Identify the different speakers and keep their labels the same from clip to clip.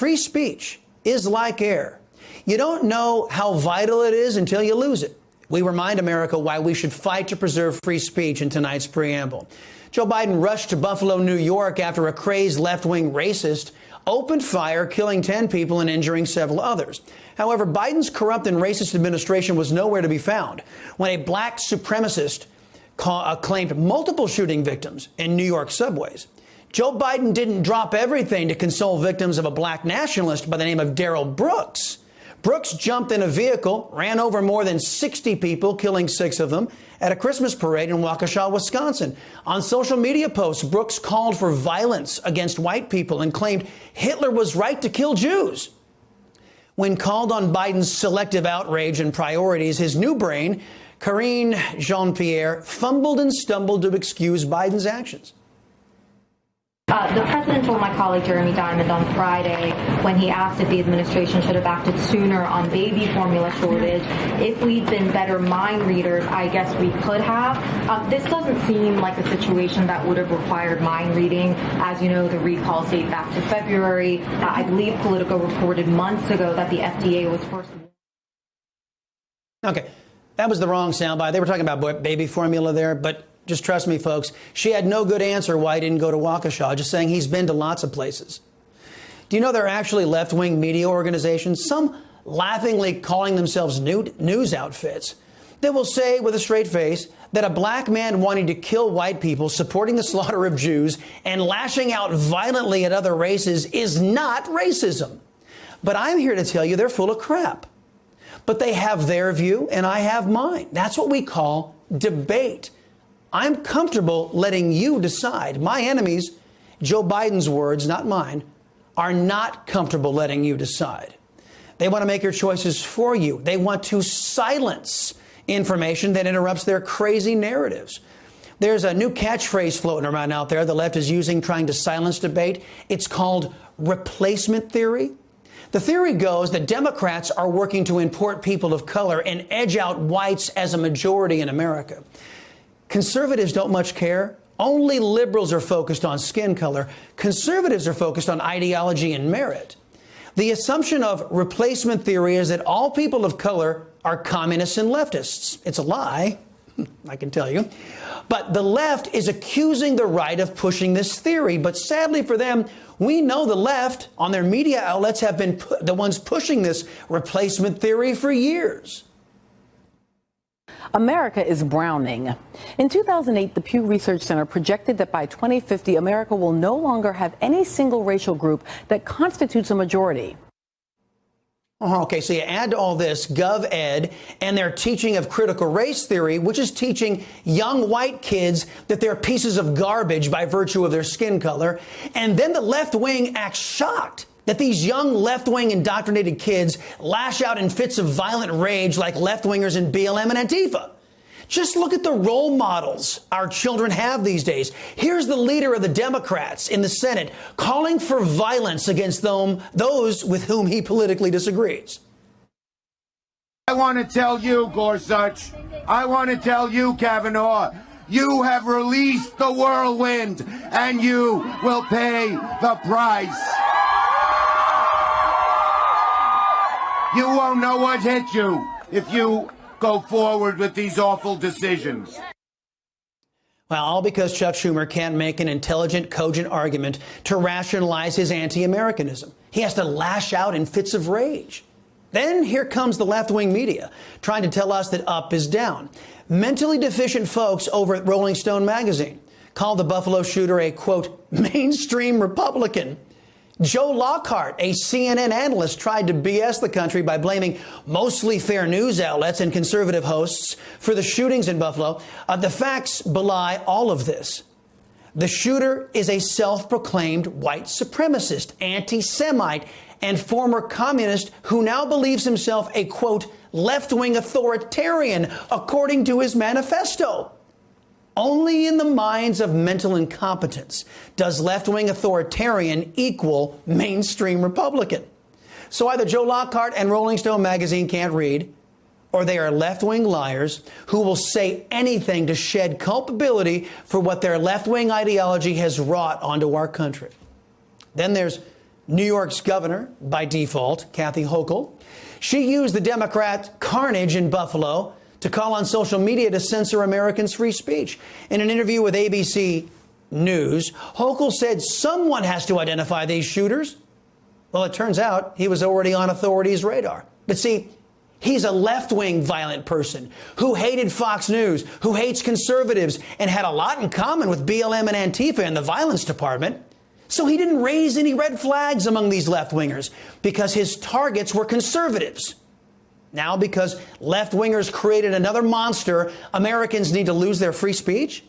Speaker 1: free speech is like air. You don't know how vital it is until you lose it. We remind America why we should fight to preserve free speech in tonight's preamble. Joe Biden rushed to Buffalo, New York after a crazed left-wing racist opened fire, killing 10 people and injuring several others. However, Biden's corrupt and racist administration was nowhere to be found when a black supremacist claimed multiple shooting victims in New York subways. Joe Biden didn't drop everything to console victims of a black nationalist by the name of Darrell Brooks. Brooks jumped in a vehicle, ran over more than 60 people, killing 6 of them, at a Christmas parade in Waukesha, Wisconsin. On social media posts, Brooks called for violence against white people and claimed Hitler was right to kill Jews. When called on Biden's selective outrage and priorities, his new brain, Karine Jean-Pierre, fumbled and stumbled to excuse Biden's actions.
Speaker 2: The president told my colleague Jeremy Diamond on Friday, when he asked if the administration should have acted sooner on baby formula shortage, if we'd been better mind readers, I guess we could have. This doesn't seem like a situation that would have required mind reading. As you know, the recalls date back to February. I believe Politico reported months ago that the FDA was first.
Speaker 1: Okay, that was the wrong soundbite. They were talking about baby formula there, but just trust me, folks, she had no good answer why he didn't go to Waukesha, just saying he's been to lots of places. Do you know there are actually left-wing media organizations, some laughingly calling themselves news outfits, that will say with a straight face that a black man wanting to kill white people, supporting the slaughter of Jews, and lashing out violently at other races is not racism. But I'm here to tell you they're full of crap. But they have their view and I have mine. That's what we call debate. I'm comfortable letting you decide. My enemies, Joe Biden's words, not mine, are not comfortable letting you decide. They want to make your choices for you. They want to silence information that interrupts their crazy narratives. There's a new catchphrase floating around out there the left is using trying to silence debate. It's called replacement theory. The theory goes that Democrats are working to import people of color and edge out whites as a majority in America. Conservatives don't much care. Only liberals are focused on skin color. Conservatives are focused on ideology and merit. The assumption of replacement theory is that all people of color are communists and leftists. It's a lie, I can tell you. But the left is accusing the right of pushing this theory. But sadly for them, we know the left on their media outlets have been the ones pushing this replacement theory for years.
Speaker 3: America is browning. In 2008, the Pew Research Center projected that by 2050, America will no longer have any single racial group that constitutes a majority.
Speaker 1: Okay, so you add to all this GovEd and their teaching of critical race theory, which is teaching young white kids that they're pieces of garbage by virtue of their skin color. And then the left wing acts shocked that these young left-wing indoctrinated kids lash out in fits of violent rage like left-wingers in BLM and Antifa. Just look at the role models our children have these days. Here's the leader of the Democrats in the Senate calling for violence against those with whom he politically disagrees.
Speaker 4: I want to tell you, Gorsuch, I want to tell you, Kavanaugh, you have released the whirlwind and you will pay the price. You won't know what hit you if you go forward with these awful decisions.
Speaker 1: Well, all because Chuck Schumer can't make an intelligent, cogent argument to rationalize his anti-Americanism. He has to lash out in fits of rage. Then here comes the left-wing media trying to tell us that up is down. Mentally deficient folks over at Rolling Stone magazine called the Buffalo shooter a, quote, mainstream Republican. Joe Lockhart, a CNN analyst, tried to BS the country by blaming mostly fair news outlets and conservative hosts for the shootings in Buffalo. The facts belie all of this. The shooter is a self-proclaimed white supremacist, anti-Semite, and former communist who now believes himself a, quote, left-wing authoritarian, according to his manifesto. Only in the minds of mental incompetence does left-wing authoritarian equal mainstream Republican. So either Joe Lockhart and Rolling Stone magazine can't read, or they are left-wing liars who will say anything to shed culpability for what their left-wing ideology has wrought onto our country. Then there's New York's governor, by default, Kathy Hochul. She used the Democrat carnage in Buffalo to call on social media to censor Americans' free speech. In an interview with ABC News, Hochul said someone has to identify these shooters. Well, it turns out he was already on authorities' radar. But see, he's a left-wing violent person who hated Fox News, who hates conservatives, and had a lot in common with BLM and Antifa in the violence department. So he didn't raise any red flags among these left-wingers because his targets were conservatives. Now, because left-wingers created another monster, Americans need to lose their free speech?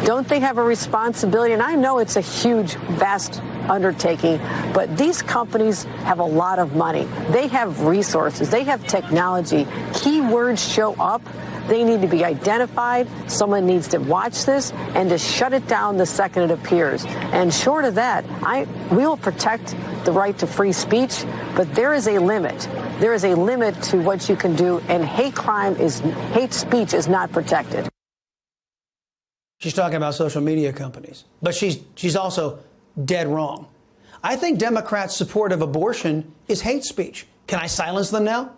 Speaker 5: Don't they have a responsibility? And I know it's a huge, vast undertaking, but these companies have a lot of money. They have resources. They have technology. Keywords show up. They need to be identified. Someone needs to watch this and to shut it down the second it appears. And short of that, we will protect the right to free speech, but there is a limit. There is a limit to what you can do, and hate speech is not protected.
Speaker 1: She's talking about social media companies, but she's also dead wrong. I think Democrats' support of abortion is hate speech. Can I silence them now?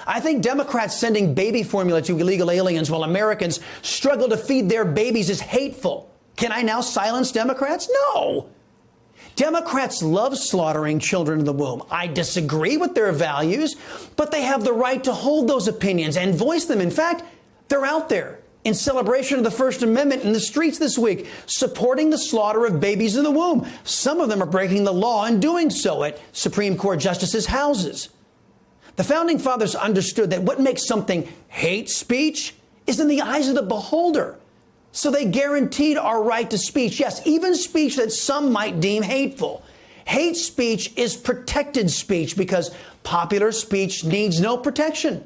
Speaker 1: I think Democrats sending baby formula to illegal aliens while Americans struggle to feed their babies is hateful. Can I now silence Democrats? No. Democrats love slaughtering children in the womb. I disagree with their values, but they have the right to hold those opinions and voice them. In fact, they're out there in celebration of the First Amendment in the streets this week, supporting the slaughter of babies in the womb. Some of them are breaking the law and doing so at Supreme Court justices' houses. The Founding Fathers understood that what makes something hate speech is in the eyes of the beholder. So they guaranteed our right to speech. Yes, even speech that some might deem hateful. Hate speech is protected speech because popular speech needs no protection.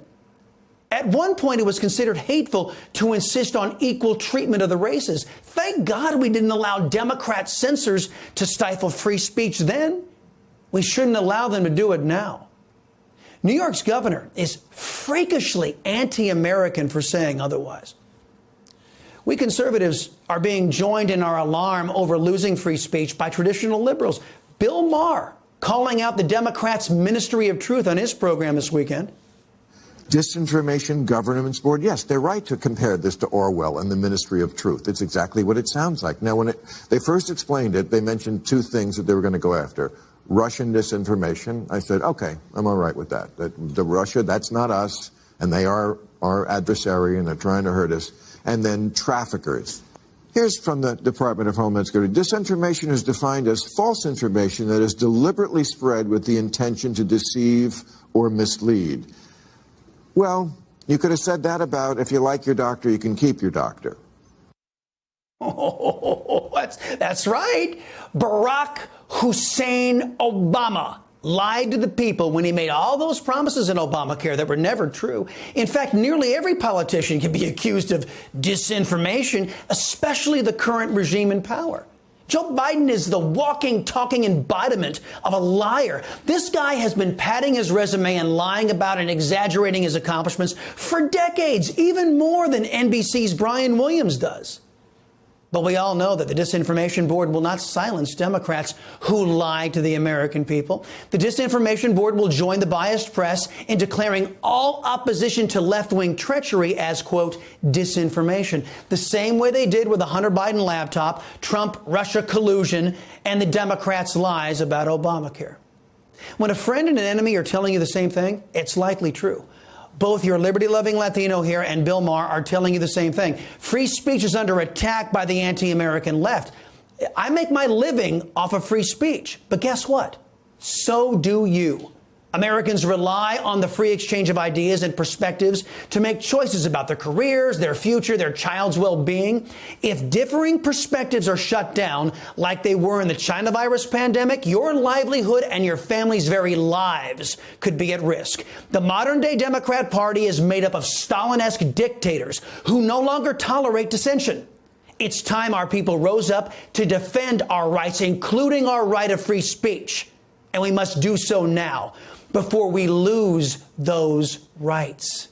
Speaker 1: At one point, it was considered hateful to insist on equal treatment of the races. Thank God we didn't allow Democrat censors to stifle free speech then. We shouldn't allow them to do it now. New York's governor is freakishly anti-American for saying otherwise. We conservatives are being joined in our alarm over losing free speech by traditional liberals. Bill Maher calling out the Democrats' Ministry of Truth on his program this weekend.
Speaker 6: Disinformation Governance Board, yes, they're right to compare this to Orwell and the Ministry of Truth. It's exactly what it sounds like. Now, when they first explained it, they mentioned two things that they were going to go after. Russian disinformation. I said, okay, I'm all right with that. The Russia, that's not us, and they are our adversary, and they're trying to hurt us. And then traffickers. Here's from the Department of Homeland Security. Disinformation is defined as false information that is deliberately spread with the intention to deceive or mislead. Well, you could have said that about if you like your doctor, you can keep your doctor.
Speaker 1: Oh, that's right. Barack Hussein Obama lied to the people when he made all those promises in Obamacare that were never true. In fact, nearly every politician can be accused of disinformation, especially the current regime in power. Joe Biden is the walking, talking embodiment of a liar. This guy has been padding his resume and lying about and exaggerating his accomplishments for decades, even more than NBC's Brian Williams does. But we all know that the Disinformation Board will not silence Democrats who lie to the American people. The Disinformation Board will join the biased press in declaring all opposition to left-wing treachery as, quote, disinformation, the same way they did with the Hunter Biden laptop, Trump-Russia collusion, and the Democrats' lies about Obamacare. When a friend and an enemy are telling you the same thing, it's likely true. Both your liberty-loving Latino here and Bill Maher are telling you the same thing. Free speech is under attack by the anti-American left. I make my living off of free speech. But guess what? So do you. Americans rely on the free exchange of ideas and perspectives to make choices about their careers, their future, their child's well-being. If differing perspectives are shut down, like they were in the China virus pandemic, your livelihood and your family's very lives could be at risk. The modern-day Democrat Party is made up of Stalin-esque dictators who no longer tolerate dissension. It's time our people rose up to defend our rights, including our right of free speech. And we must do so now, before we lose those rights.